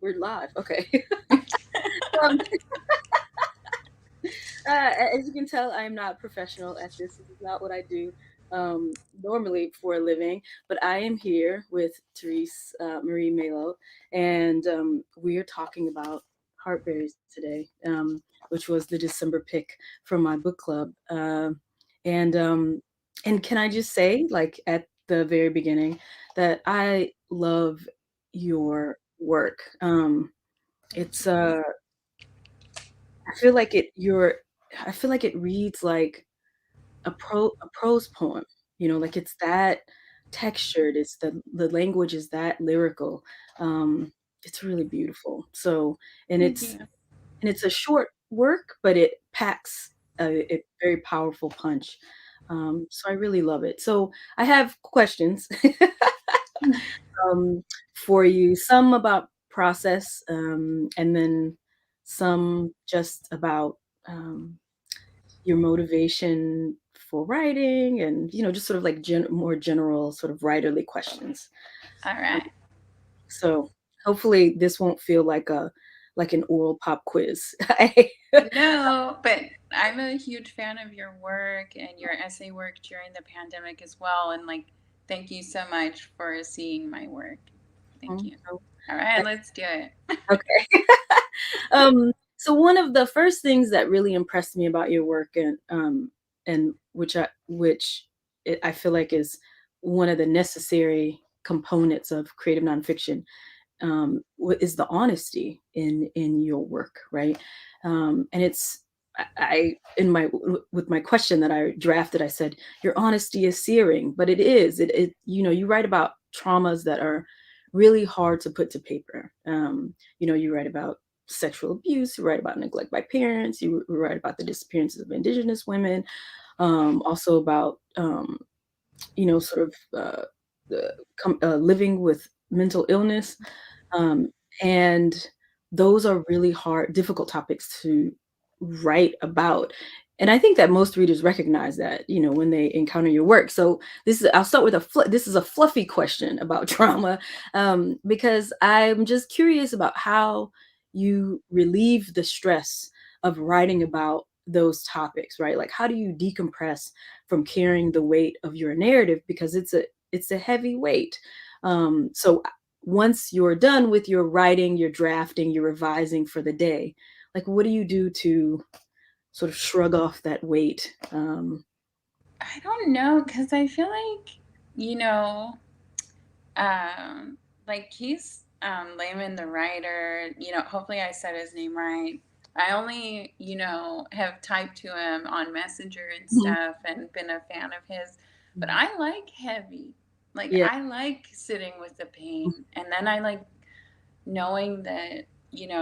we're live. Okay. um, as you can tell, I am not professional at this. This is not what I do normally for a living. But I am here with Terese Marie Mailhot, and we are talking about heartberries today, which was the December pick from my book club. And and can I just say, like at the very beginning, that I love your work. It's I feel like it you're I feel like it reads like a prose poem, like it's that textured, it's the language is that lyrical. It's really beautiful. So, and Thank it's you. and it's a short work, but it packs a very powerful punch. So I really love it. So I have questions um, for you, some about process, and then some just about your motivation for writing and, just sort of like more general sort of writerly questions. All Um, right. so hopefully this won't feel like an oral pop quiz. No, but I'm a huge fan of your work and your essay work during the pandemic as well. And like, thank you so much for seeing my work. Thank you. So, All right, let's do it. okay. So one of the first things that really impressed me about your work, and which I feel like is one of the necessary components of creative nonfiction, is the honesty in your work, right? And it's I in my with my question that I drafted, I said your honesty is searing, but it is. You write about traumas that are really hard to put to paper. You write about sexual abuse, you write about neglect by parents, you write about the disappearances of indigenous women, also about sort of living with mental illness, um, and those are really hard, difficult topics to write about. And I think that most readers recognize that, when they encounter your work. So I'll start with this is a fluffy question about trauma, because I'm just curious about how you relieve the stress of writing about those topics, right? Like, how do you decompress from carrying the weight of your narrative, because it's a heavy weight. So once you're done with your writing, your drafting, your revising for the day, like what do you do to sort of shrug off that weight? I don't know, because I feel like, you know, like he's Layman the writer, hopefully I said his name right. I only, have typed to him on Messenger and Mhm. stuff and been a fan of his. But I like heavy. Like Yeah. I like sitting with the pain. And then I like knowing that,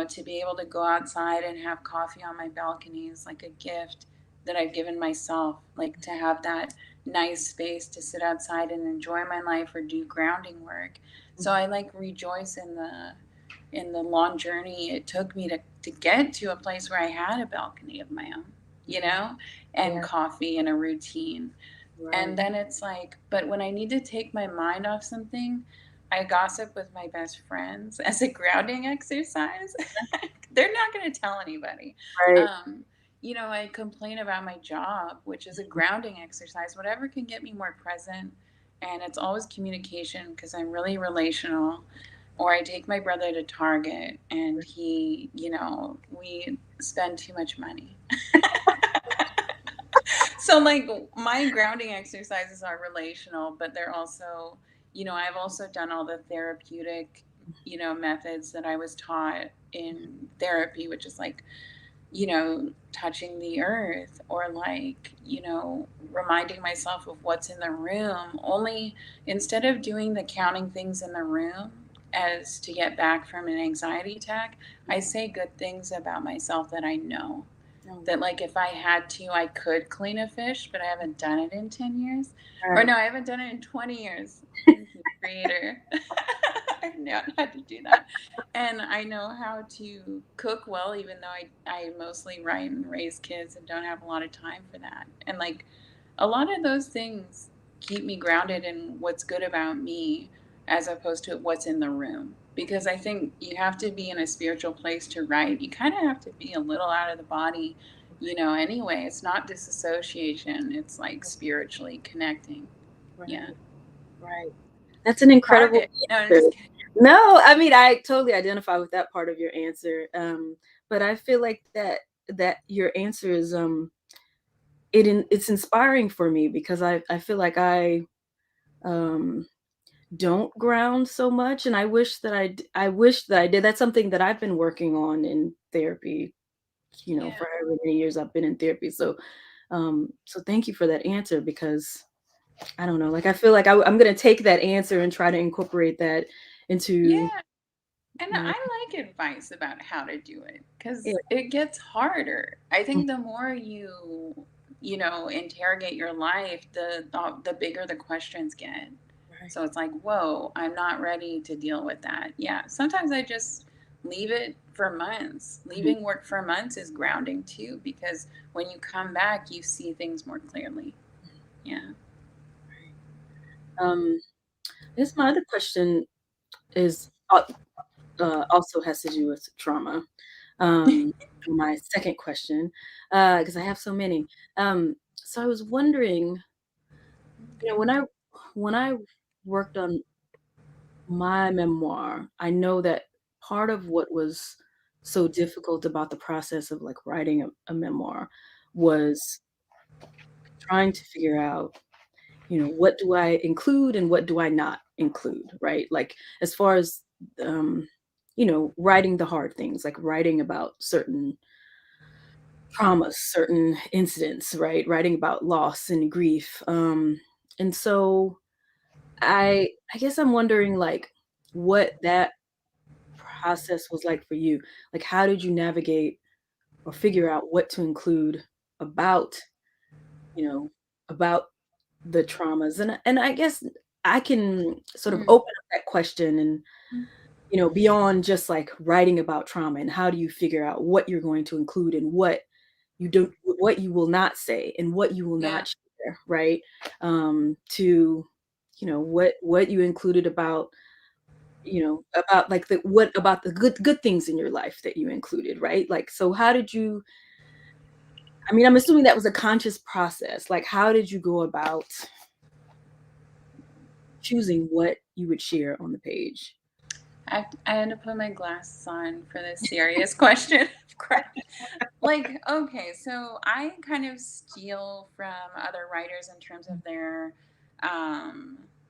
to be able to go outside and have coffee on my balcony is like a gift that I've given myself. Like to have that nice space to sit outside and enjoy my life or do grounding work. So I like rejoice in the long journey it took me to get to a place where I had a balcony of my own, and Yeah. coffee and a routine. And Right. then it's like, but when I need to take my mind off something, I gossip with my best friends as a grounding exercise. They're not going to tell anybody. Right. Um, I complain about my job, which is a grounding exercise, whatever can get me more present. And it's always communication because I'm really relational. Or I take my brother to Target and we spend too much money. So like my grounding exercises are relational, but they're also, I've also done all the therapeutic, methods that I was taught in therapy, which is like, touching the earth or like, reminding myself of what's in the room. Only instead of doing the counting things in the room as to get back from an anxiety attack, I say good things about myself that I know No. that like if I had to, I could clean a fish, but I haven't done it in 10 years. Or Right. no, I haven't done it in 20 years. Thank you, creator. I've not had to do that. And I know how to cook well, even though I mostly write and raise kids and don't have a lot of time for that. And like a lot of those things keep me grounded in what's good about me as opposed to what's in the room. because I think you have to be in a spiritual place to write. You kind of have to be a little out of the body, anyway. It's not disassociation, it's like spiritually connecting. Yeah. Right, right. That's an Got incredible it. No, I'm answer. just kidding. No, I mean, I totally identify with that part of your answer, but I feel like that your answer is, it's inspiring for me because I feel like um, don't ground so much, and I wish that I did. That's something that I've been working on in therapy, Yeah. for however many years I've been in therapy, so thank you for that answer because I don't know, like, I feel like I'm gonna take that answer and try to incorporate that into Yeah. And my I like advice about how to do it yeah, because it gets harder. I mm, think the more you interrogate your life, the bigger the questions get. right, So it's like, whoa, I'm not ready to deal with that. Yeah. Sometimes I just leave it for months. mhm, Leaving work for months is grounding too, because when you come back, you see things more clearly. mhm, Yeah. right. I guess my other question is, also has to do with trauma. For my second question, because I have so many. So I was wondering, Okay. when I worked on my memoir, I know that part of what was so difficult about the process of, like, writing a memoir was trying to figure out, what do I include and what do I not include, right? Like, as far as, um, writing the hard things, like writing about certain traumas, certain incidents, right? Writing about loss and grief. And so I guess I'm wondering, like, what that process was like for you. Like, how did you navigate or figure out what to include about, you know, about the traumas? And I guess I can sort of Mm. open up that question and, beyond just like writing about trauma, and how do you figure out what you're going to include and what you will not say and what you will Yeah. not share, right? To what you included about, about like the what about the good things in your life that you included, right? Like, so how did you, I mean, I'm assuming that was a conscious process. Like, how did you go about choosing what you would share on the page? I had to put my glasses on for this serious question. Of course. Like, okay, so I kind of steal from other writers in terms of their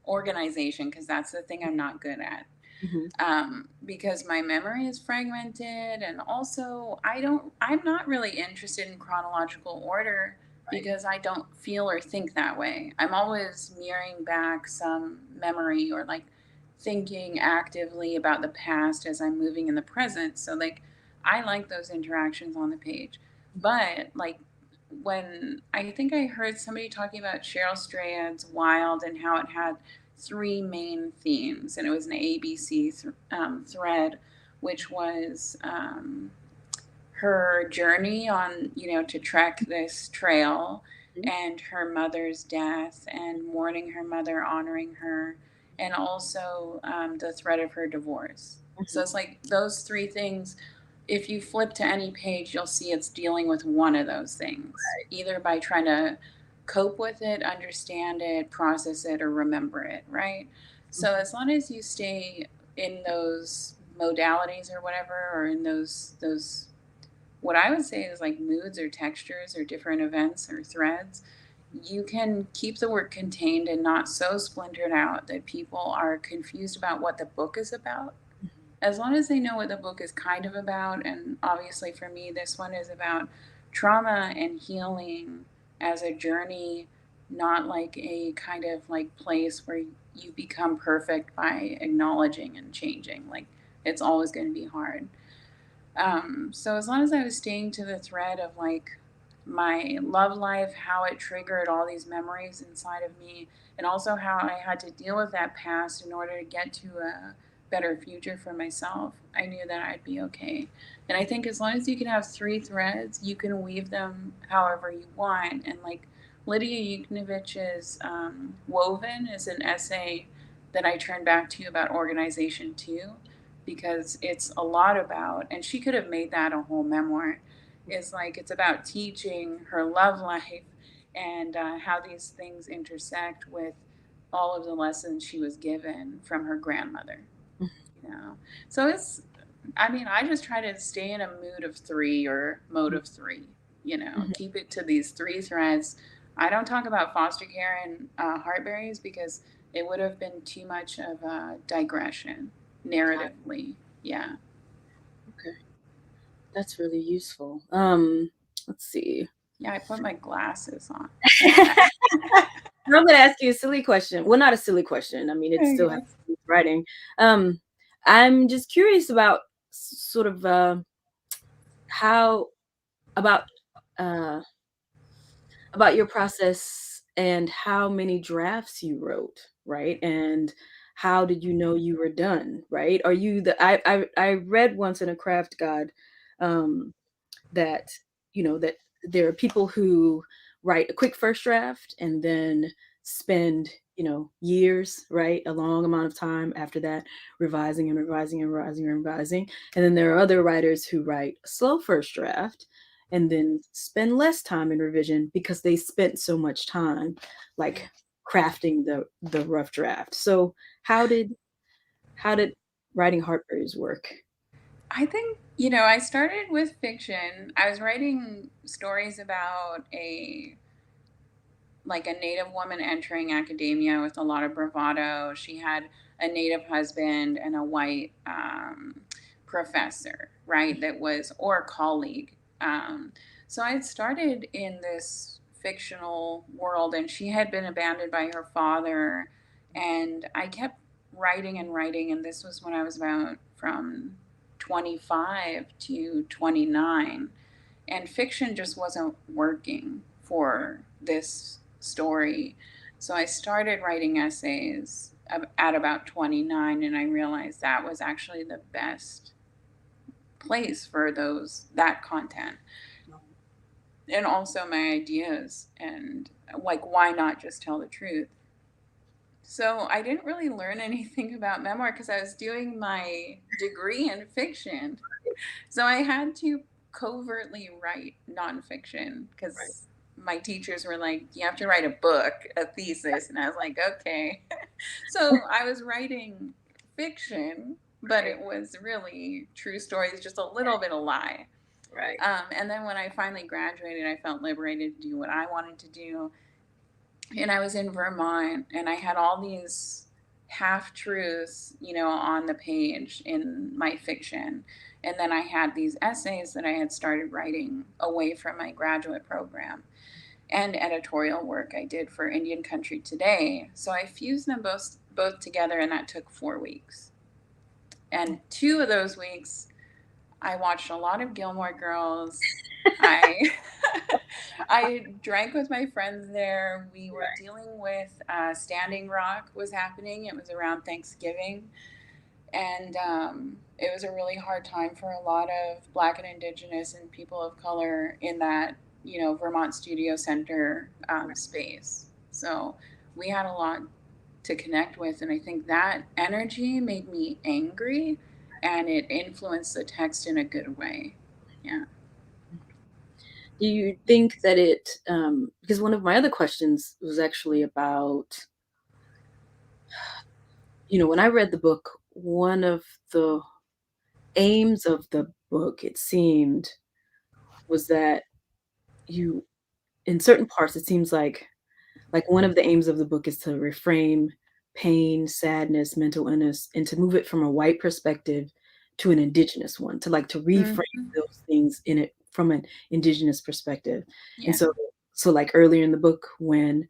organization, because that's the thing I'm not good at. Mhm. Because my memory is fragmented, and also I'm not really interested in chronological order Right. because I don't feel or think that way. I'm always mirroring back some memory, or like thinking actively about the past as I'm moving in the present. So like I like those interactions on the page. But like when I think I heard somebody talking about Cheryl Strayed's Wild and how it had three main themes, and it was an ABC thread, which was her journey on, to trek this trail, Mhm. and her mother's death, and mourning her mother, honoring her, and also the threat of her divorce. So Mhm. it's like those three things. If you flip to any page, you'll see it's dealing with one of those things, either by trying to cope with it, understand it, process it, or remember it, right? So Mhm. as long as you stay in those modalities or whatever, or in those what I would say is like moods or textures or different events or threads, you can keep the work contained and not so splintered out that people are confused about what the book is about. Mhm. As long as they know what the book is kind of about, and obviously for me, this one is about trauma and healing as a journey, not like a kind of like place where you become perfect by acknowledging and changing. Like it's always going to be hard. So as long as I was staying to the thread of like my love life, how it triggered all these memories inside of me, and also how I had to deal with that past in order to get to a better future for myself, I knew that I'd be okay. And I think as long as you can have three threads, you can weave them however you want. And like Lydia Yuknovich's Woven is an essay that I turn back to about organization too, because it's a lot about, and she could have made that a whole memoir. It's like it's about teaching her love life and how these things intersect with all of the lessons she was given from her grandmother. You know, so it's, I mean, I just try to stay in a mood of three or mode of three. You know, Mhm. keep it to these three threads. I don't talk about foster care and heartberries because it would have been too much of a digression narratively. Yeah. Okay, that's really useful. Let's see. Yeah, I put my glasses on. Now I'm gonna ask you a silly question. Well, not a silly question. I mean, it still has Okay. to do with writing. Um, I'm just curious about sort of how about uh, about your process and how many drafts you wrote, right? And how did you know you were done, right? Are you the I read once in a craft guide um, that that there are people who write a quick first draft and then spend years, right, a long amount of time after that, revising and revising and revising and revising. And then there are other writers who write a slow first draft and then spend less time in revision because they spent so much time like crafting the rough draft. So how did writing heartberries work? I think, I started with fiction. I was writing stories about a native woman entering academia with a lot of bravado. She had a native husband and a white professor, right? That was, or colleague. So I had started in this fictional world, and she had been abandoned by her father. And I kept writing and writing, and this was when I was about from 25 to 29, and fiction just wasn't working for this story. So I started writing essays at about 29, and I realized that was actually the best place for that content, and also my ideas, and like, why not just tell the truth? So I didn't really learn anything about memoir because I was doing my degree in fiction. So I had to covertly write nonfiction Right. because my teachers were like, you have to write a book, a thesis. And I was like, okay. So I was writing fiction, but Right. it was really true stories, just a little bit of lie. Right. And then when I finally graduated, I felt liberated to do what I wanted to do. And I was in Vermont, and I had all these half truths, on the page in my fiction. And then I had these essays that I had started writing away from my graduate program, and editorial work I did for Indian Country Today. So I fused them both together, and that took 4 weeks. And 2 of those weeks I watched a lot of Gilmore Girls. I I drank with my friends there. We were dealing with Standing Rock was happening. It was around Thanksgiving, and it was a really hard time for a lot of Black and Indigenous and people of color in that Vermont Studio Center space. So we had a lot to connect with, and I think that energy made me angry, and it influenced the text in a good way. Yeah. Do you think that because one of my other questions was actually about, when I read the book, one of the aims of the book, it seemed, was that you, in certain parts, it seems like one of the aims of the book is to reframe pain, sadness, mental illness, and to move it from a white perspective to an indigenous one, to reframe Hmm. those things in it from an indigenous perspective. And Yeah. so like earlier in the book when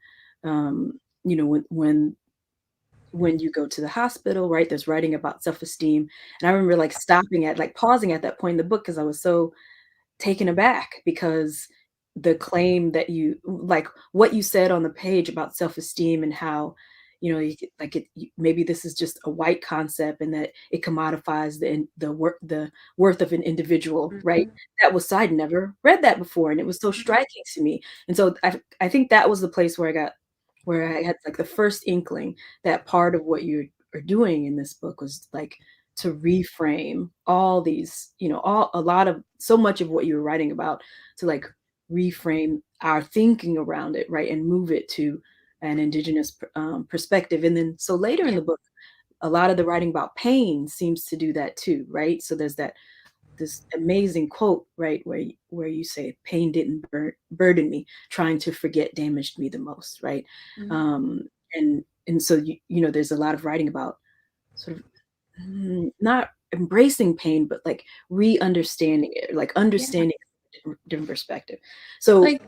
when you go to the hospital, right, there's writing about self-esteem. And I remember like stopping at like pausing at that point in the book because I was so taken aback because the claim that you like what you said on the page about self-esteem and how you could, like maybe this is just a white concept and that it commodifies the worth of an individual, right? Hmm. That was, I'd never read that before and it was so Hmm. striking to me. And so I think that was the place where I had like the first inkling that part of what you are doing in this book was like to reframe all these, all a lot of so much of what you were writing about, to like reframe our thinking around it, right, and move it to an indigenous perspective. And then so later in Yeah. the book, a lot of the writing about pain seems to do that too, right? So there's that this amazing quote, right, where you say, "Pain didn't burden me. Trying to forget damaged me the most," right? Mm-hmm. And so there's a lot of writing about sort of not embracing pain, but like re-understanding it, like Yeah. understanding a different perspective. So Like,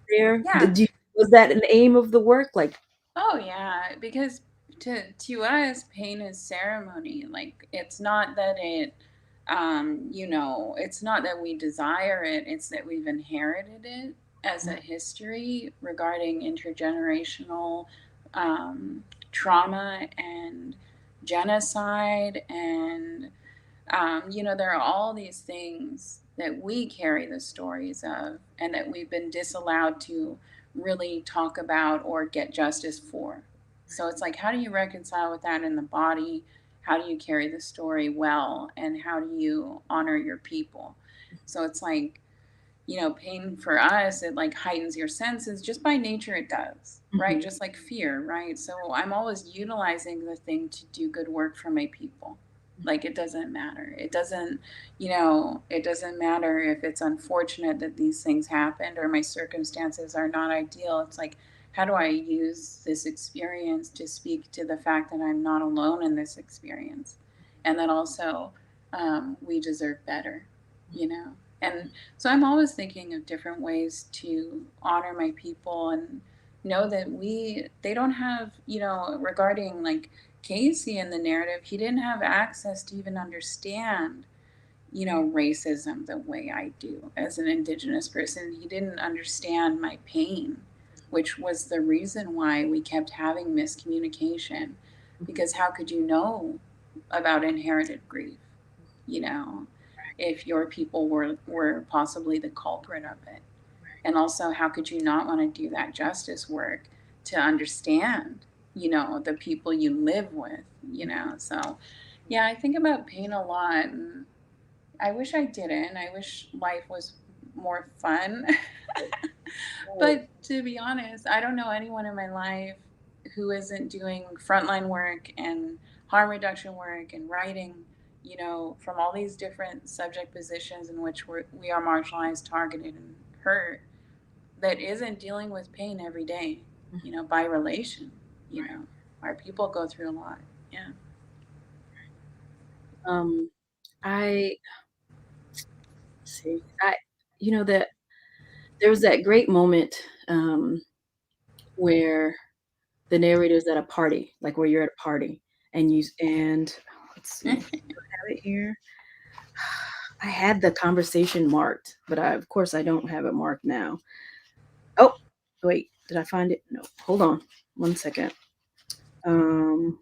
there, yeah. was that an aim of the work? Like, Oh yeah, because to us, pain is ceremony. Like it's not that it, it's not that we desire it. It's that we've inherited it as a history regarding intergenerational um, trauma and genocide and there are all these things that we carry the stories of and that we've been disallowed to really talk about or get justice for. So it's like, how do you reconcile with that in the body? How do you carry the story well? And how do you honor your people? So it's like, pain for us, it like heightens your senses just by nature, it does, right? mhm, Just like fear, right? So I'm always utilizing the thing to do good work for my people. Like it doesn't matter. It doesn't matter if it's unfortunate that these things happened or my circumstances are not ideal. It's like, how do I use this experience to speak to the fact that I'm not alone in this experience? And that also we deserve better, you know? And so I'm always thinking of different ways to honor my people and know that they don't have, regarding like Casey in the narrative, he didn't have access to even understand, racism the way I do as an Indigenous person. He didn't understand my pain, which was the reason why we kept having miscommunication. Because how could you know about inherited grief? you know, if your people were possibly the culprit of it. And also, how could you not want to do that justice work to understand, the people? You live with. So yeah, I think about pain a lot, and I wish I didn't. I wish life was more fun. right, But to be honest, I don't know anyone in my life who isn't doing frontline work and harm reduction work and writing, from all these different subject positions in which we are marginalized, targeted, and hurt, that isn't dealing with pain every day, by relation. You right. know, our people go through a lot. Yeah. Um, I see. That there was that great moment where the narrator's at a party, like where you're at a party, and let's see, do I have it here? I had the conversation marked, but of course I don't have it marked now. Oh, wait, did I find it? No, hold on, 1 second. Um,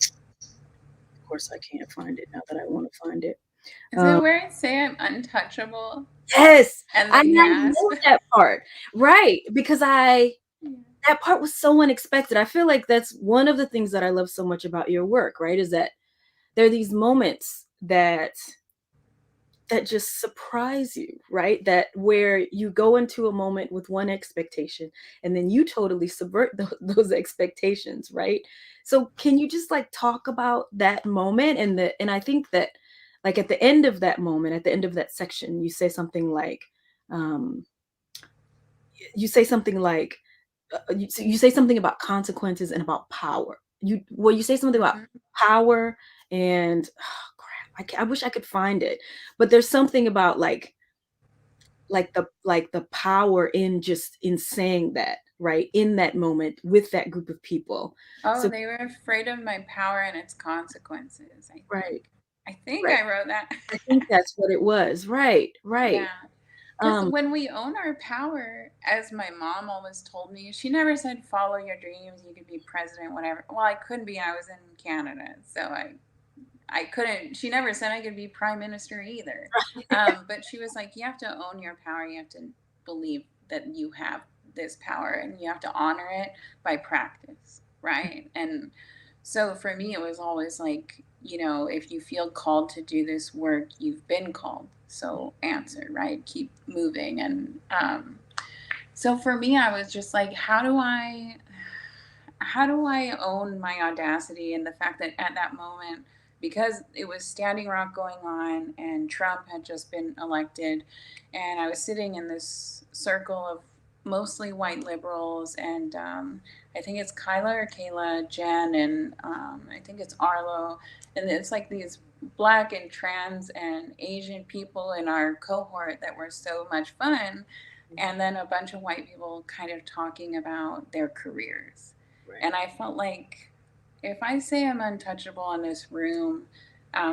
of course I can't find it now that I want to find it. Is it Um, where I say I'm untouchable yes, and I then gasp? love that part, right? Because that part was so unexpected. I feel like that's one of the things that I love so much about your work, right? Is that there are these moments that just surprise you, right? That where you go into a moment with one expectation and then you totally subvert those expectations, right? So can you just like talk about that moment and I think that like at the end of that moment, at the end of that section, um you say something like you say something about consequences and about power. You say something about Mhm. power and oh, crap, I wish I could find it, but there's something about like the power in just in saying that, right, in that moment with that group of people. Oh, So they were afraid of my power and its consequences, I right, think. I think right. I wrote that. I think that's what it was. Right, right. Yeah. Because Um, when we own our power, as my mom always told me, she never said follow your dreams, you could be president, whatever. Well, I couldn't be. I was in Canada, so I couldn't. She never said I could be prime minister either. But she was like, you have to own your power. You have to believe that you have this power, and you have to honor it by practice, right? And so for me, it was always like, you know, if you feel called to do this work, you've been called. So answer, right? Keep moving. And so for me, I was just like, how do I own my audacity and the fact that at that moment, because it was Standing Rock going on and Trump had just been elected, and I was sitting in this circle of mostly white liberals, and I think it's Kyla or Kayla, Jen, and I think it's Arlo, and it's like these black and trans and Asian people in our cohort that were so much fun, and then a bunch of white people kind of talking about their careers. Right. And I felt like if I say I'm untouchable in this room,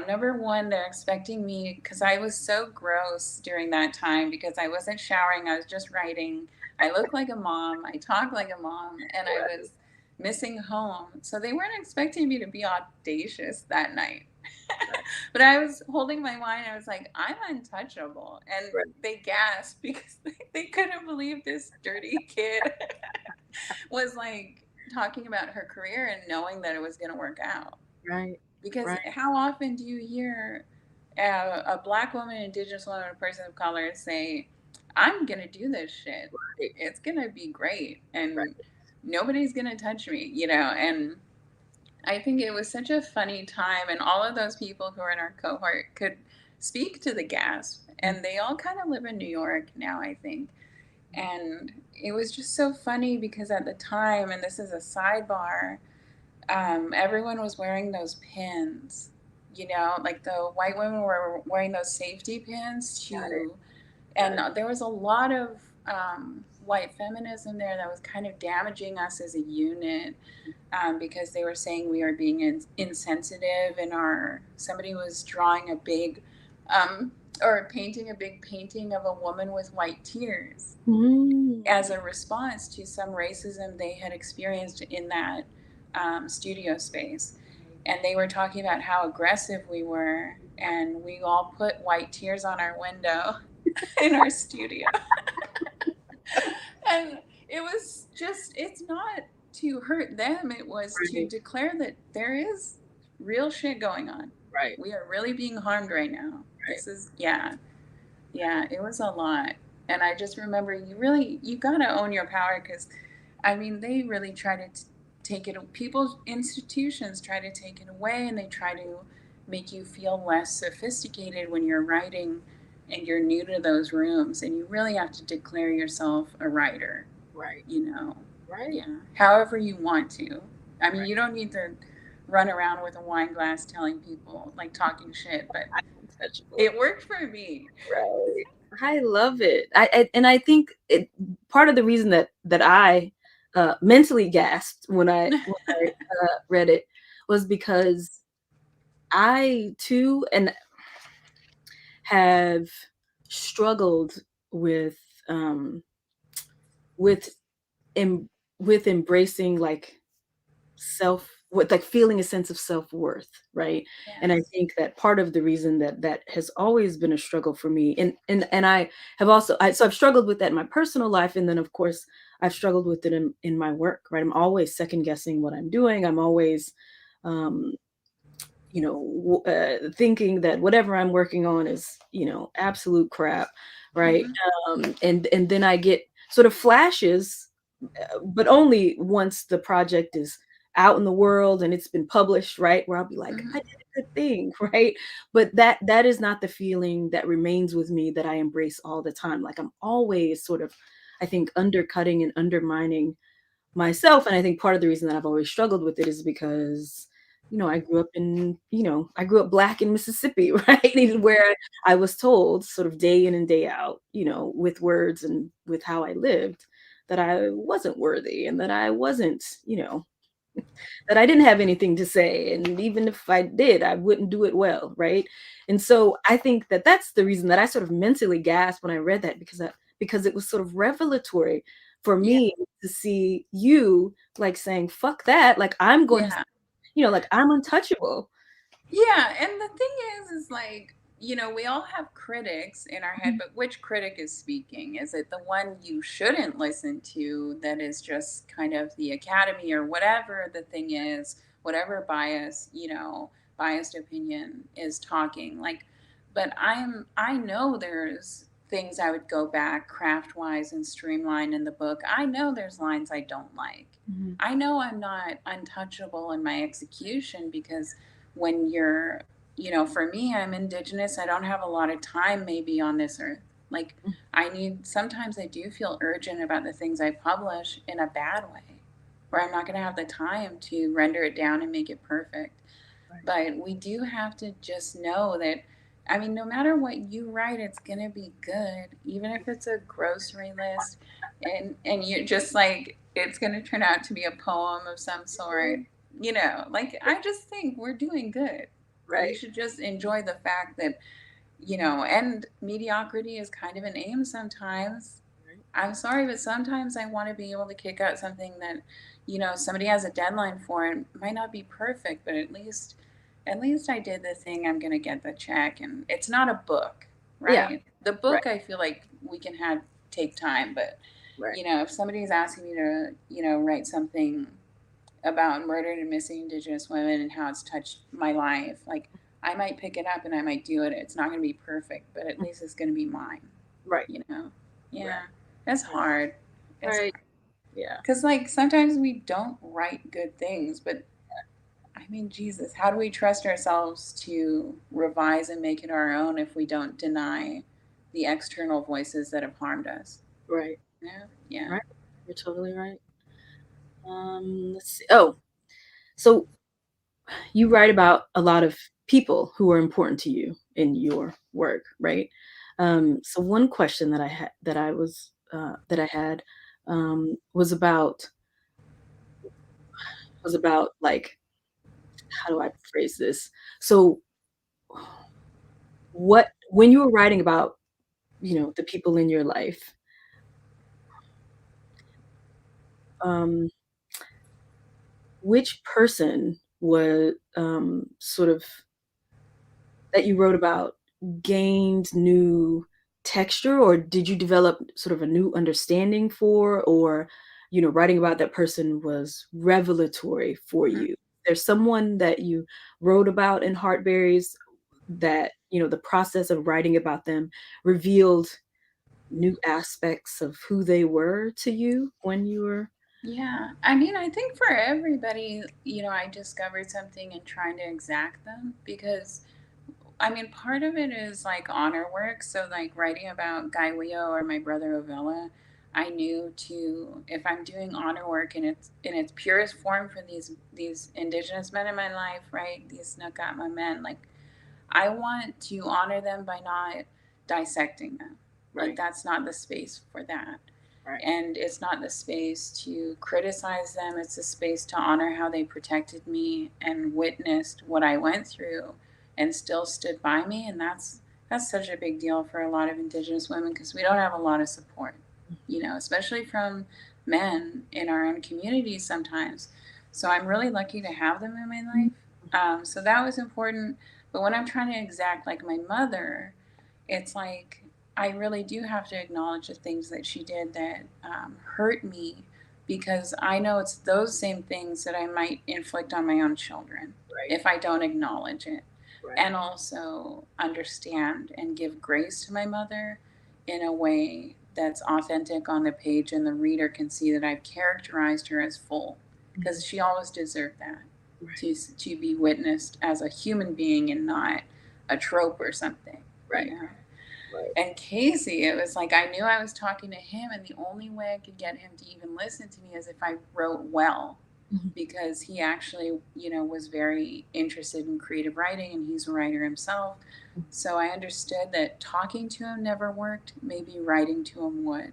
number one, they're expecting me, because I was so gross during that time because I wasn't showering, I was just writing. I look like a mom, I talk like a mom, and I Right. was missing home. So they weren't expecting me to be audacious that night. Right. But I was holding my wine. I was like, I'm untouchable. And Right. they gasped because they couldn't believe this dirty kid was like talking about her career and knowing that it was going to work out. Right. Because Right. how often do you hear a black woman, indigenous woman, a person of color say, I'm going to do this shit. Right. It's going to be great. Right. And nobody's going to touch me, you know? And I think it was such a funny time. And all of those people who are in our cohort could speak to the gasp. Mm. And they all kind of live in New York now, I think. And it was just so funny because at the time, and this is a sidebar, everyone was wearing those pins. You know, like the white women were wearing those safety pins Got it. to, Got and it. there was a lot of white feminism there that was kind of damaging us as a unit, because they were saying we are being insensitive, and somebody was drawing a big um, or painting a big painting of a woman with white tears Mm. as a response to some racism they had experienced in that studio space. And they were talking about how aggressive we were, and we all put white tears on our window in our studio. And it was just, it's not to hurt them, it was to Right. declare that there is real shit going on. Right. We are really being harmed right now. Right. This is, yeah. Yeah, it was a lot. And I just remember you got to own your power, because I mean, they really try to take it, people's institutions try to take it away, and they try to make you feel less sophisticated when you're writing and you're new to those rooms, and you really have to declare yourself a writer, Right. you know. Right. Yeah, however you want to. I mean, Right. you don't need to run around with a wine glass telling people, like, talking shit, but Untouchable. it worked for me. Right. I love it. And I think part of the reason that I mentally gasped when I read it was because I too and have struggled with um, with em- with embracing like with like feeling a sense of self-worth, right? And I Yes. think that part of the reason that has always been a struggle for me, and I have also so I've struggled with that in my personal life, and then of course I've struggled with it in my work, right? I'm always second guessing what I'm doing. I'm always um thinking that whatever I'm working on is, absolute crap, right? Mm-hmm. And then I get sort of flashes, but only once the project is out in the world and it's been published, right? Where I'll be like, I Mm-hmm. did a good thing, right? But that is not the feeling that remains with me that I embrace all the time. Like I'm always sort of, I think, undercutting and undermining myself. And I think part of the reason that I've always struggled with it is because, I grew up black in Mississippi, right? Even where I was told sort of day in and day out, with words and with how I lived, that I wasn't worthy and that I wasn't, that I didn't have anything to say. And even if I did, I wouldn't do it well, right? And so I think that that's the reason that I sort of mentally gasped when I read that because it was sort of revelatory for Yeah. me to see you like saying, fuck that. Like like I'm untouchable. Yeah. And the thing is like, we all have critics in our head, but which critic is speaking? Is it the one you shouldn't listen to that is just kind of the academy or whatever the thing is, whatever biased opinion is talking? Like, but I know there's things I would go back craft wise and streamline in the book. I know there's lines I don't like. Mhm. I know I'm not untouchable in my execution because when you're for me, I'm indigenous. I don't have a lot of time maybe on this earth. Like, sometimes I do feel urgent about the things I publish in a bad way, where I'm not going to have the time to render it down and make it perfect. Right. But we do have to just know that, I mean, no matter what you write, it's going to be good, even if it's a grocery list. And you're just like, it's going to turn out to be a poem of some sort. Like, I just think we're doing good. We Right. should just enjoy the fact that, and mediocrity is kind of an aim sometimes. Right. I'm sorry, but sometimes I want to be able to kick out something that, somebody has a deadline for and might not be perfect, but at least I did the thing. I'm going to get the check. And it's not a book, Yeah. right? The Right. book, I feel like we can have take time, but, Right. if somebody's asking me to, write something about murdered and missing Indigenous women and how it's touched my life, like, I might pick it up and I might do it. It's not going to be perfect, but at least it's going to be mine, Right. you know? Right. Yeah. That's hard. It's Right. Yeah. because, like, sometimes we don't write good things, but I mean, Jesus, how do we trust ourselves to revise and make it our own if we don't deny the external voices that have harmed us? Right. Yeah. Yeah. Right. You're totally right. Let's see. Oh, so you write about a lot of people who are important to you in your work, right? So one question that I had that I had was about like, how do I phrase this? So what when you were writing about, the people in your life, um, which person was sort of that you wrote about gained new texture, or did you develop sort of a new understanding for, or, writing about that person was revelatory for you? There's someone that you wrote about in Heartberries that, the process of writing about them revealed new aspects of who they were to you when you were. Yeah. I mean, I think for everybody, I discovered something in trying to exact them because I mean, part of it is like honor work. So, like writing about Guy Leo or my brother Ovella, I knew to if I'm doing honor work in its purest form for these Indigenous men in my life, right? These Nakatma men, like I want to honor them by not dissecting them. Like Right, that's not the space for that. right. And it's not the space to criticize them. It's a space to honor how they protected me and witnessed what I went through and still stood by me. And that's such a big deal for a lot of Indigenous women because we don't have a lot of support, especially from men in our own communities sometimes. So I'm really lucky to have them in my life. So that was important. But when I'm trying to exact like my mother, it's like I really do have to acknowledge the things that she did that hurt me because I know it's those same things that I might inflict on my own children Right, if I don't acknowledge it right. and also understand and give grace to my mother in a way that's authentic on the page and the reader can see that I've characterized her as full Mhm. because she always deserved that Right, to be witnessed as a human being and not a trope or something, you right, know. right. And Casey, it was like I knew I was talking to him, and the only way I could get him to even listen to me is if I wrote well, Mhm. because he actually, was very interested in creative writing, and he's a writer himself. So I understood that talking to him never worked. Maybe writing to him would.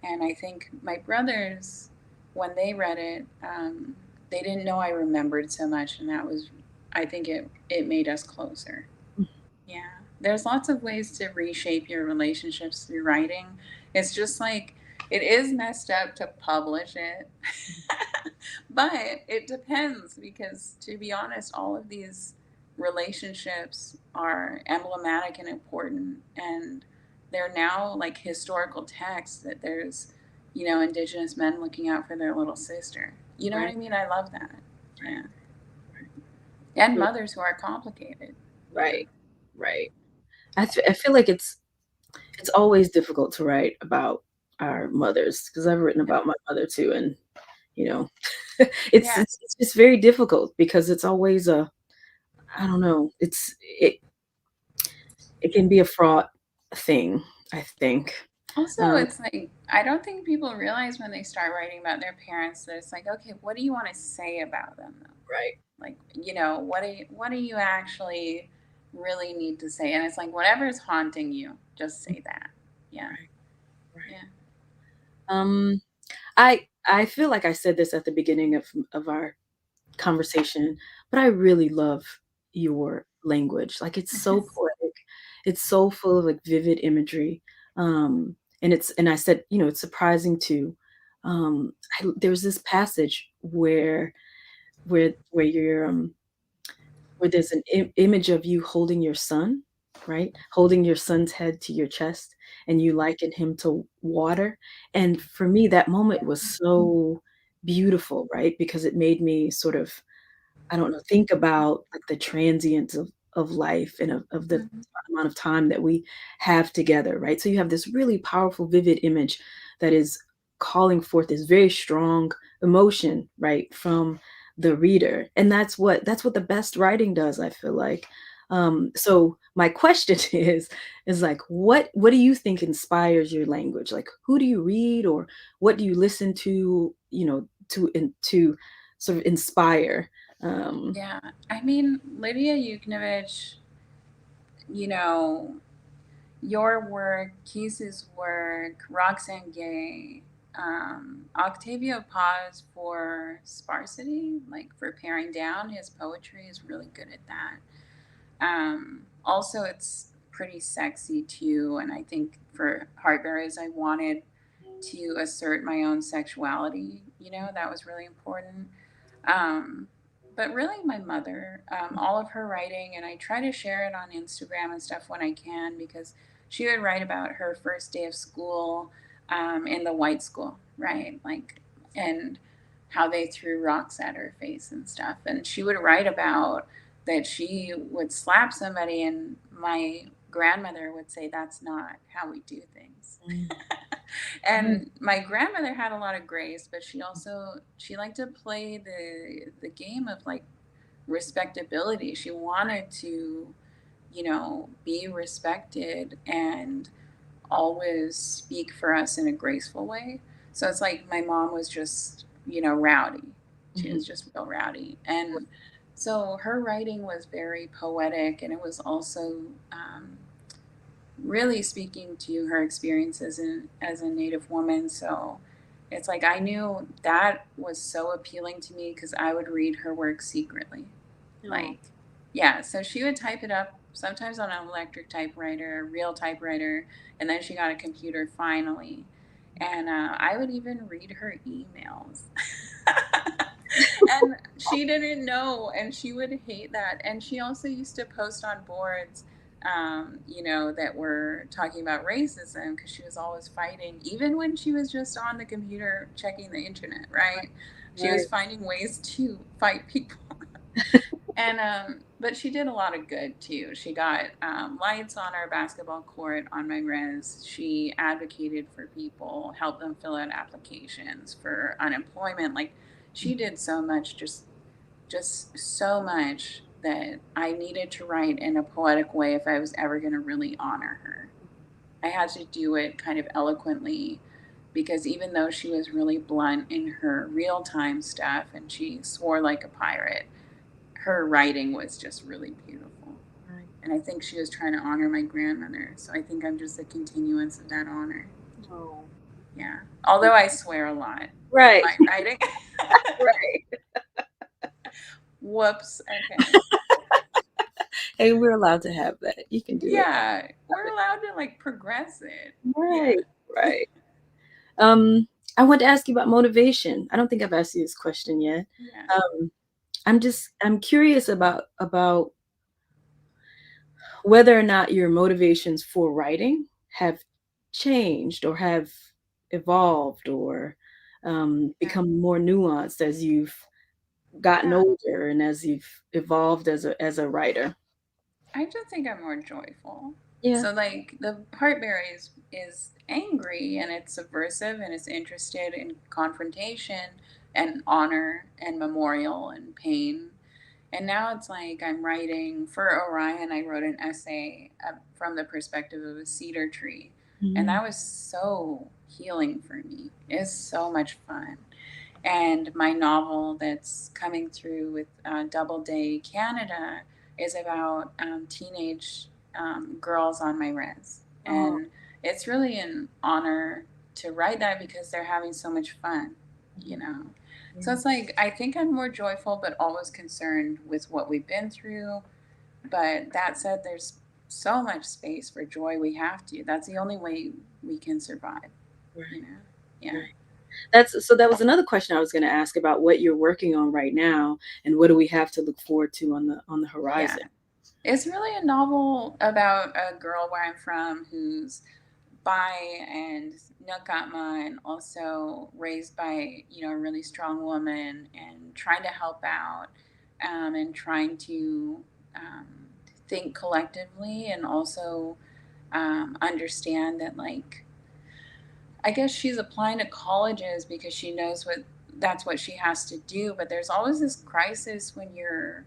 And I think my brothers, when they read it, they didn't know I remembered so much, and that was, I think it made us closer. Mhm. Yeah. There's lots of ways to reshape your relationships through writing. It's just like it is messed up to publish it. But it depends because to be honest, all of these relationships are emblematic and important, and they're now like historical texts that there's, indigenous men looking out for their little sister. You know what Right, I mean? I love that. right, Yeah. And right, mothers who are complicated. Yeah. right, right. I feel like it's always difficult to write about our mothers because I've written Yeah. about my mother too, and you know, Yeah. it's just very difficult because it's always a I don't know, it can be a fraught thing, I think. Also, Um, it's like, I don't think people realize when they start writing about their parents that it's like, okay, what do you want to say about them though? right, Like, what do you actually really need to say? And it's like, whatever's haunting you, just say that. Yeah. right, right. Yeah. Um, I feel like I said this at the beginning of our conversation, but I really love your language. Like it's so poetic. It's so full of like vivid imagery. And I said, it's surprising too. There's this passage where you're where there's an image of you holding your son, right? Holding your son's head to your chest, and you liken him to water. And for me, that moment was so beautiful, right? Because it made me sort of I don't know, think about, like, the transience of life and of the Mhm. amount of time that we have together, right? So you have this really powerful, vivid image that is calling forth this very strong emotion, right, from the reader, and that's what the best writing does, I feel like. So my question is like, what do you think inspires your language? Like, who do you read or what do you listen to, to sort of inspire um, Yeah. I mean, Lydia Yuknovich, you know, your work, Keys's work, Roxane Gay, Octavio Paz for sparsity, like for paring down, his poetry is really good at that. Also, it's pretty sexy too, and I think for Heartberries, I wanted to assert my own sexuality. That was really important. Um, but really, my mother, all of her writing, and I try to share it on Instagram and stuff when I can because she would write about her first day of school in the white school, right? Like, and how they threw rocks at her face and stuff. And she would write about that she would slap somebody, and my grandmother would say, "That's not how we do things." Mm, mm, And my grandmother had a lot of grace, but she liked to play the game of like respectability. She wanted to, be respected and always speak for us in a graceful way. So it's like my mom was just, rowdy. She mhm, was just real rowdy. And so her writing was very poetic, and it was also really speaking to her experience as a Native woman. So it's like I knew that was so appealing to me because I would read her work secretly. no, Like, yeah, so she would type it up sometimes on an electric typewriter, a real typewriter, and then she got a computer finally. And I would even read her emails. And she didn't know, and she would hate that. And she also used to post on boards, that were talking about racism because she was always fighting, even when she was just on the computer checking the internet, right? She was right. finding ways to fight people. And but she did a lot of good too. She got lights on our basketball court on my res. She advocated for people, helped them fill out applications for unemployment. Like she did so much, just so much that I needed to write in a poetic way if I was ever going to really honor her. I had to do it kind of eloquently because even though she was really blunt in her real time stuff and she swore like a pirate, her writing was just really beautiful. Right. And I think she was trying to honor my grandmother. So I think I'm just a continuance of that honor. Oh, Yeah. Although I swear a lot in right, my writing. right. Whoops. Okay. Hey, we're allowed to have that. You can do it. Yeah. We're allowed to like progress it. Yeah. Right, right. Um, I want to ask you about motivation. I don't think I've asked you this question yet. Yeah. Um, I'm curious about whether or not your motivations for writing have changed or have evolved or Yeah. become more nuanced as you've gotten Yeah. older and as you've evolved as a writer. I just think I'm more joyful. Yeah. So like the heartberry is angry and it's subversive and it's interested in confrontation and honor and memorial and pain. And now it's like I'm writing for Orion. I wrote an essay from the perspective of a cedar tree, and Mhm. that was so healing for me. It's so much fun. And my novel that's coming through with Doubleday Canada is about teenage girls on my res. Oh, And it's really an honor to write that because they're having so much fun, you mhm. know. So Yeah. it's like, I think I'm more joyful, but always concerned with what we've been through. But that said, there's so much space for joy. We have to. That's the only way we can survive, Right. you know? Yeah. Right. That's so that was another question I was going to ask about what you're working on right now and what do we have to look forward to on the Yeah. horizon. It's really a novel about a girl where I'm from who's bi and Nakatma and also raised by, a really strong woman and trying to help out and trying to um, think collectively and also understand that, like, I guess she's applying to colleges because she knows that's what she has to do. But there's always this crisis when you're,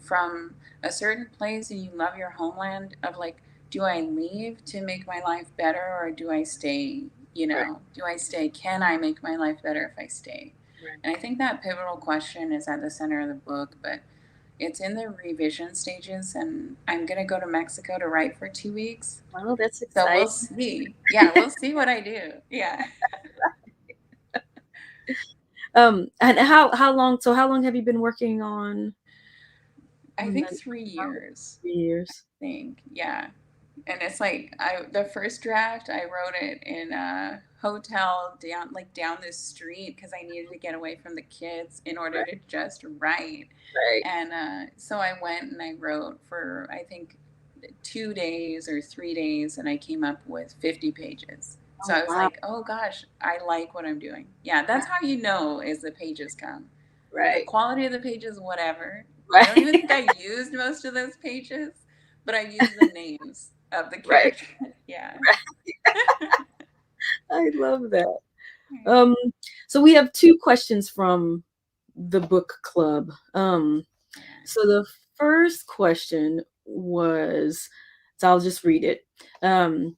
from a certain place and you love your homeland of like, do I leave to make my life better or do I stay? Right. Do I stay? Can I make my life better if I stay? Right. And I think that pivotal question is at the center of the book, but it's in the revision stages. And I'm going to go to Mexico to write for 2 weeks. Well, that's So we'll exciting. see. Yeah, we'll see what I do. Yeah. And how long have you been working I on think that 3 years. 3 years? Think. Yeah. And it's like the first draft I wrote it in a hotel down this street because I needed to get away from the kids in order Right. to just write. Right. And so I went and I wrote for I think 2 days or 3 days, and I came up with 50 pages. So Oh, I was wow. like, oh gosh, I like what I'm doing. Yeah, Right. that's how you know as the pages come. The Right. quality of the pages, whatever. I don't even Right. think I used most of those pages, but I used the names of the Right. characters. Yeah. I love that. Right. Um, so we have 2 questions from the book club. Yeah. So the first question was, so I'll just read it. Um,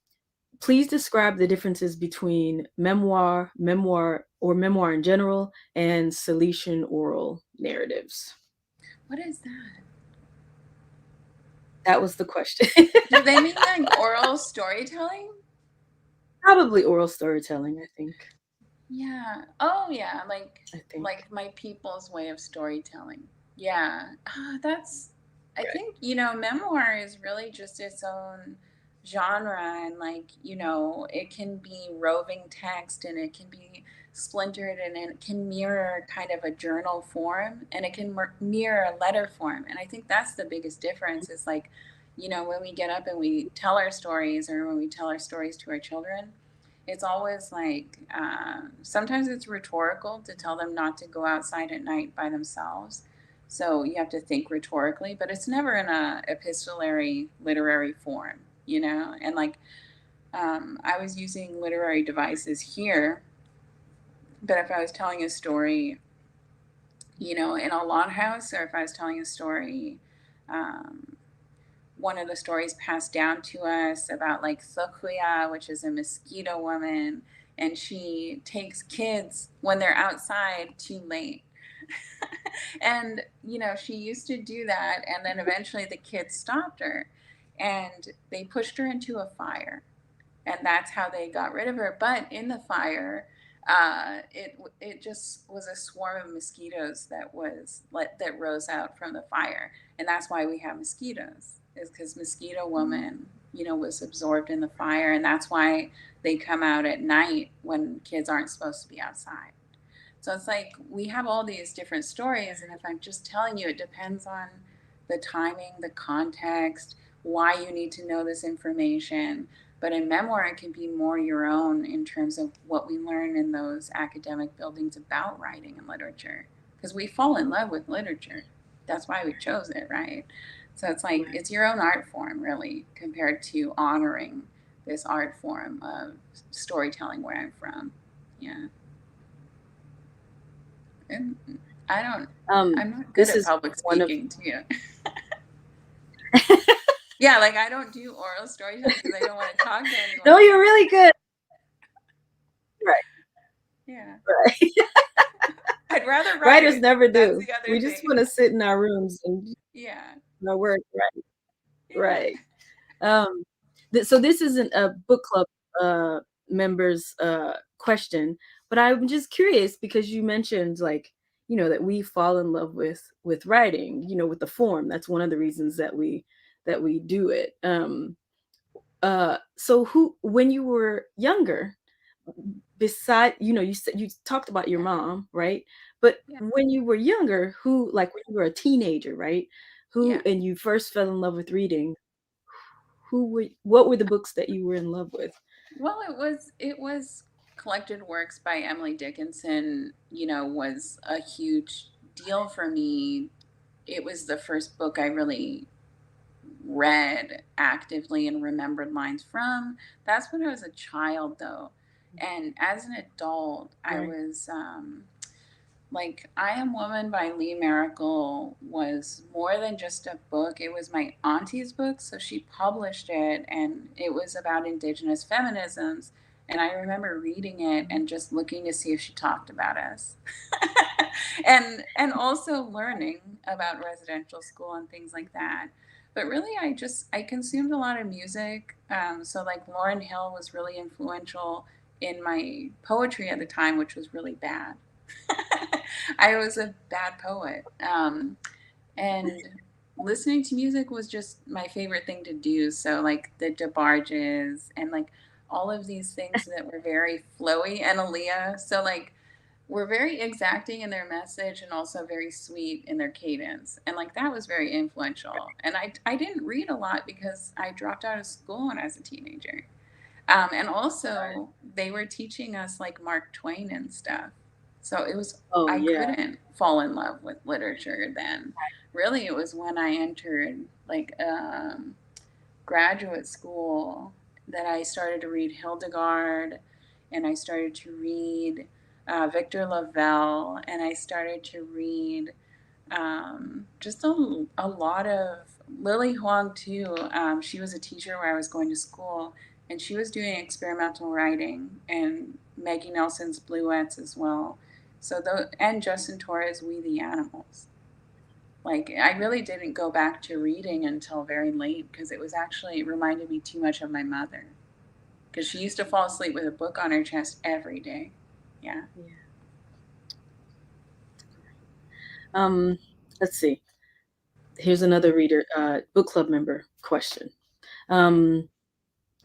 Please describe the differences between memoir in general, and Salesian oral narratives. What is that? That was the question. Do they mean like oral storytelling? Probably oral storytelling, I think. Yeah. Oh, yeah. I think. Like my people's way of storytelling. Yeah. That's. I Right. think memoir is really just its own genre, and like it can be roving text, and it can be splintered, and it can mirror kind of a journal form, and it can mirror a letter form. And I think that's the biggest difference. Is like, when we get up and we tell our stories, or when we tell our stories to our children, it's always like sometimes it's rhetorical to tell them not to go outside at night by themselves. So you have to think rhetorically, but it's never in a epistolary literary form, And like I was using literary devices here, but if I was telling a story, in a lawn house, or if I was telling a story, um, one of the stories passed down to us about like Sokuya, which is a mosquito woman, and she takes kids when they're outside too late. And, she used to do that. And then eventually the kids stopped her and they pushed her into a fire. And that's how they got rid of her. But in the fire, it just was a swarm of mosquitoes that rose out from the fire, and that's why we have mosquitoes. Is because mosquito woman, was absorbed in the fire, and that's why they come out at night when kids aren't supposed to be outside. So it's like we have all these different stories, and if I'm just telling you, it depends on the timing, the context, why you need to know this information. But in memoir, it can be more your own in terms of what we learn in those academic buildings about writing and literature. Because we fall in love with literature. That's why we chose it, right? So it's like Right. it's your own art form, really, compared to honoring this art form of storytelling where I'm from. Yeah. And I don't, Um, I'm not good this at is public one of speaking to you. Yeah, like I don't do oral storytelling because I don't want to talk to No, anyone. you're really good. Right, Yeah. right. I'd rather write Writers it. never That's do. the other We just thing. wanna sit in our rooms and Yeah. no work. Right, Yeah. right. Um, so this isn't a book club uh, members question, but I'm just curious because you mentioned like that we fall in love with writing, with the form. That's one of the reasons that we do it. So who when you were younger, beside you said you talked about your Yeah. mom, right? But Yeah. when you were younger, who like when you were a teenager, right? Who Yeah. and you first fell in love with reading, what were the books that you were in love with? Well, it was collected works by Emily Dickinson, was a huge deal for me. It was the first book I really read actively and remembered lines from. That's when I was a child, though. And as an adult, I Right. was like I Am Woman by Lee Miracle was more than just a book. It was my auntie's book. So she published it and it was about indigenous feminisms. And I remember reading it Mhm. and just looking to see if she talked about us. And also learning about residential school and things like that. But really I consumed a lot of music. So like Lauryn Hill was really influential in my poetry at the time, which was really bad. I was a bad poet. And listening to music was just my favorite thing to do. So, like the DeBarges and like all of these things that were very flowy, and Aaliyah. So, like, were very exacting in their message and also very sweet in their cadence. And like that was very influential. And I didn't read a lot because I dropped out of school when I was a teenager. And Right. also, they were teaching us like Mark Twain and stuff. So Oh I yeah. couldn't fall in love with literature then. Really, it was when I entered like graduate school that I started to read Hildegard and I started to read Victor Lavelle and I started to read just a lot of Lily Huang too. She was a teacher where I was going to school, and she was doing experimental writing, and Maggie Nelson's Bluets as well. So and Justin Torres' We the Animals. Like I really didn't go back to reading until very late because it reminded me too much of my mother because she used to fall asleep with a book on her chest every day. Yeah. Yeah. Um, let's see. Here's another reader, book club member question. Um,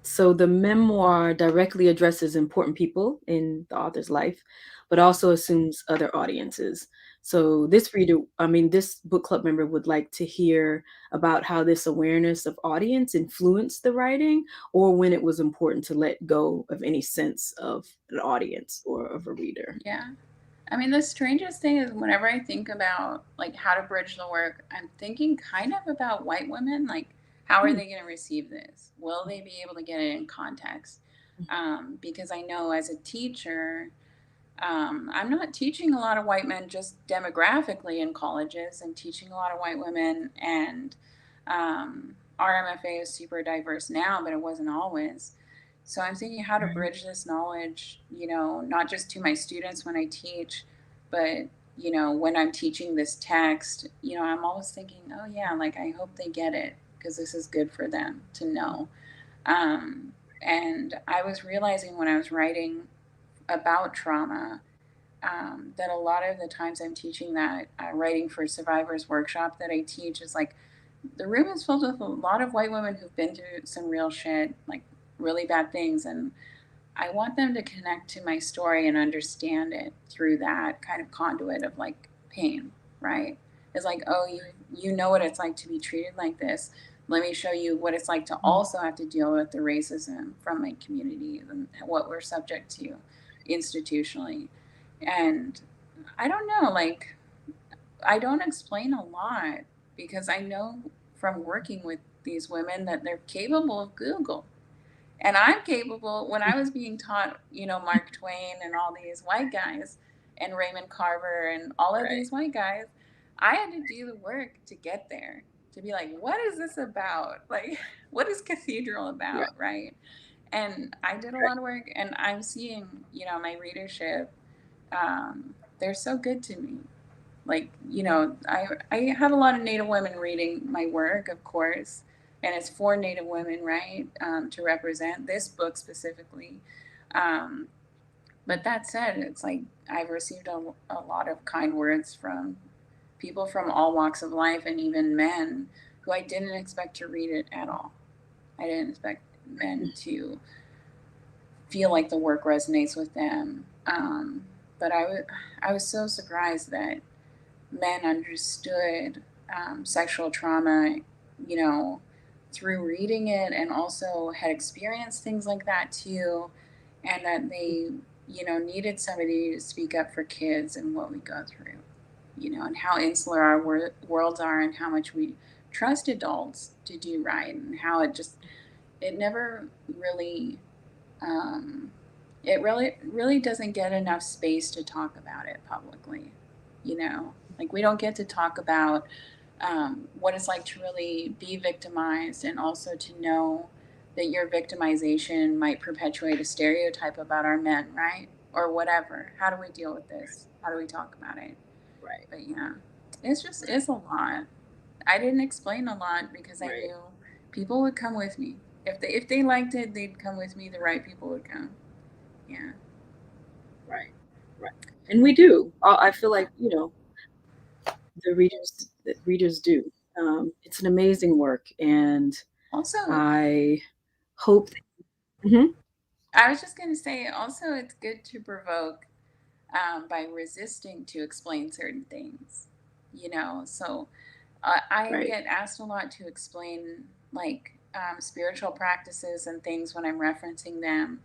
so the memoir directly addresses important people in the author's life, but also assumes other audiences. So this book club member would like to hear about how this awareness of audience influenced the writing, or when it was important to let go of any sense of an audience or of a reader. Yeah. I mean, the strangest thing is whenever I think about like how to bridge the work, I'm thinking kind of about white women. Like, how are Hmm. they going to receive this? Will they be able to get it in context? Because I know as a teacher, I'm not teaching a lot of white men just demographically in colleges. I'm teaching a lot of white women, and our MFA is super diverse now, but it wasn't always. So I'm thinking how to Right. bridge this knowledge, not just to my students when I teach, but when I'm teaching this text, I'm always thinking, oh yeah, like I hope they get it because this is good for them to know. Um, and I was realizing when I was writing about trauma that a lot of the times I'm teaching that writing for survivors workshop that I teach is like the room is filled with a lot of white women who've been through some real shit, like really bad things, and I want them to connect to my story and understand it through that kind of conduit of like pain, right? It's like, oh, you know what it's like to be treated like this. Let me show you what it's like to also have to deal with the racism from my community and what we're subject to institutionally. And I don't know, like, I don't explain a lot because I know from working with these women that they're capable of Google. And I'm capable, when I was being taught, Mark Twain and all these white guys and Raymond Carver and all of Right. these white guys, I had to do the work to get there, to be like, what is this about? Like, what is Cathedral Right. about, right? And I did a Right. lot of work, and I'm seeing, my readership, they're so good to me. Like, I have a lot of Native women reading my work, of course, and it's for Native women, right, to represent this book specifically. um, but that said, it's like I've received a lot of kind words from people from all walks of life, and even men who I didn't expect to read it at all. I didn't expect men to feel like the work resonates with them. But I was so surprised that men understood sexual trauma, you know, through reading it, and also had experienced things like that too, and that they, needed somebody to speak up for kids and what we go through, and how insular our worlds are, and how much we trust adults to do right, and how it never really um, it really doesn't get enough space to talk about it publicly. Like, we don't get to talk about what it's like to really be victimized, and also to know that your victimization might perpetuate a stereotype about our men, right? Or whatever. How do we deal with this? How do we talk about it? Right. But yeah, it's a lot. I didn't explain a lot because I Right. knew people would come with me. If they liked it, they'd come with me. The right people would come. Yeah. Right. Right. And we do. I feel like, the readers do. It's an amazing work, and Also, I hope that, mhm, I was just going to say, also, it's good to provoke by resisting to explain certain things. So I right. get asked a lot to explain, like, spiritual practices and things when I'm referencing them.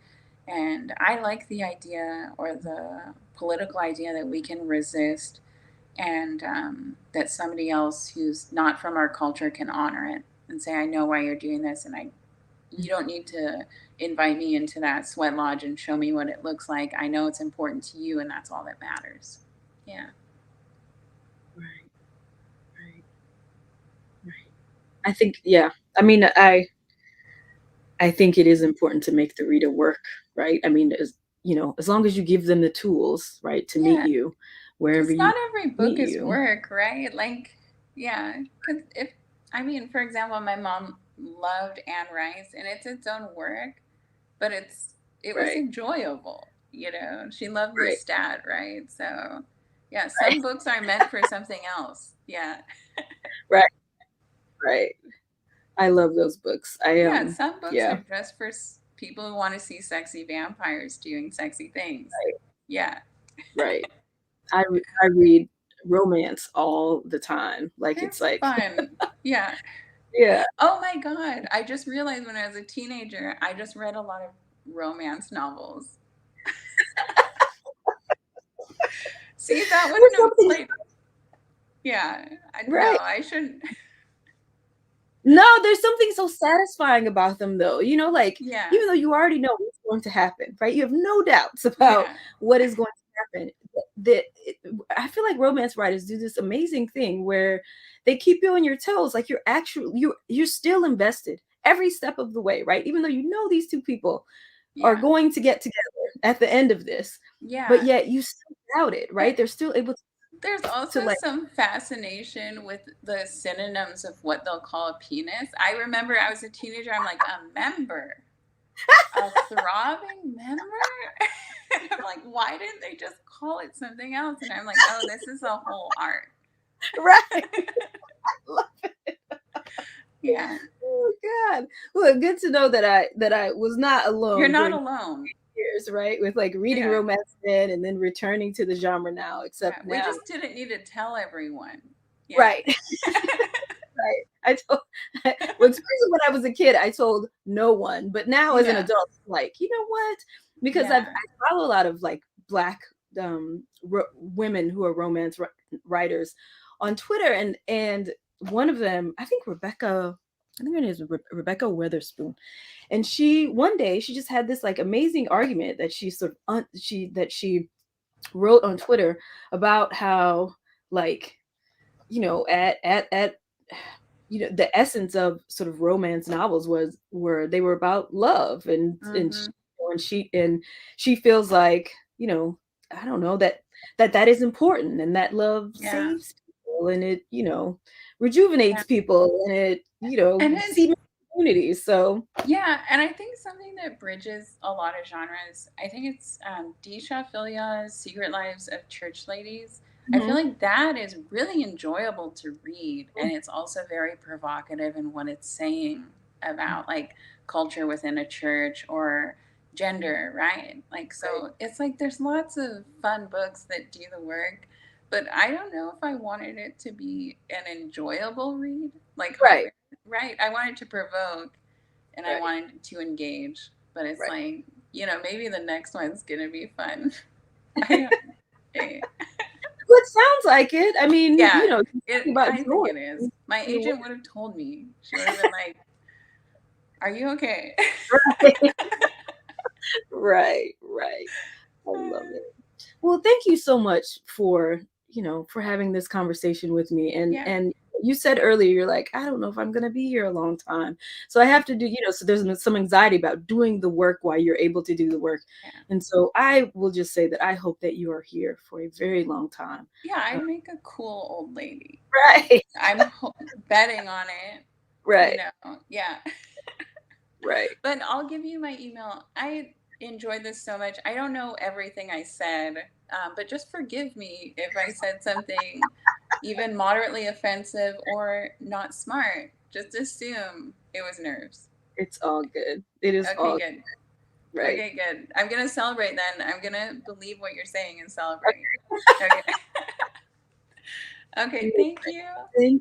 And I like the idea, or the political idea, that we can resist, and that somebody else who's not from our culture can honor it and say, I know why you're doing this, and you don't need to invite me into that sweat lodge and show me what it looks like. I know it's important to you, and that's all that matters. Yeah. Right. Right. Right. I think, yeah. I mean, I think it is important to make the reader work, right? I mean, as long as you give them the tools, right, to meet Yeah. you wherever Because not you every book meet is you. work, right? Like, yeah. Because I mean, for example, my mom loved Anne Rice, and it's its own work, but it was Right. enjoyable. She loved Right. Lestat, right? So, yeah, Right. some books are meant for something else. Yeah. Right. Right. I love those books. Yeah, some books are Yeah. just for people who want to see sexy vampires doing sexy things. Right. Yeah. Right. I read romance all the time. Like, it's It's like, fun. Yeah. yeah. Oh my God. I just realized when I was a teenager, I just read a lot of romance novels. See, that There's wouldn't have something, played. Yeah. No, right. I shouldn't. No, there's something so satisfying about them, though. Like, Yeah. even though you already know what's going to happen, right? You have no doubts about Yeah. what is going to happen. I feel like romance writers do this amazing thing where they keep you on your toes, like you're still invested every step of the way, right? Even though these two people are Yeah. going to get together at the end of this, but Yeah. yet you still doubt it, right? But They're still able there's to also like, some fascination with the synonyms of what they'll call a penis. I remember I was a teenager, I'm like, a member. A throbbing member? And I'm like, why didn't they just call it something else? And I'm like, oh, this is a whole art. right. Yeah. Oh God. Well, good to know that I was not You're alone not during alone. years, right? With like reading Yeah. romance then and then returning to the genre now, Yeah. except We now. just didn't need to tell everyone. Yeah. Right. Right. I told well, especially when I was a kid, I told no one, but now as an Yeah. adult, like, you know what? Because I Yeah. follow a lot of like Black women who are romance writers on Twitter, and one of them, I think her name is Rebecca Witherspoon, and she one day she just had this like amazing argument that she sort of she wrote on Twitter about how like at the essence of sort of romance novels were they were about love Mhm. and she feels like I don't know that is important and that love Yeah. saves people and it rejuvenates Yeah. people and it And then cements communities so yeah, and I think something that bridges a lot of genres, I think it's Disha Philia's Secret Lives of Church Ladies. I feel mhm, like that is really enjoyable to read, and it's also very provocative in what it's saying about like culture within a church or gender, right? Like, right so it's like there's lots of fun books that do the work, but I don't know if I wanted it to be an enjoyable read, like right right? I wanted to provoke and I right wanted to engage. But it's right like, maybe the next one's gonna be fun. I don't. Eh. well it sounds like it I mean Yeah, you're talking about I think joy it is. My in the agent would have told me. She would have been like, "Are you okay?" world. Right, right. I love it. Well, thank you so much for, for having this conversation with me. Yeah, And you said earlier, you're like, I don't know if I'm going to be here a long time. So I have to do, so there's some anxiety about doing the work while you're able to do the work. yeah, And so I will just say that I hope that you are here for a very long time. yeah. Uh, I'd make a cool old lady. right, Betting on it. right, Yeah. right. But I'll give you my email. I enjoyed this so much. I don't know everything I said, but just forgive me if I said something even moderately offensive or not smart. Just assume it was nerves. It's all good. It is Okay, all good. right. Okay, good. I'm going to celebrate then. I'm going to believe what you're saying and celebrate. Okay. Okay, thank you. Thank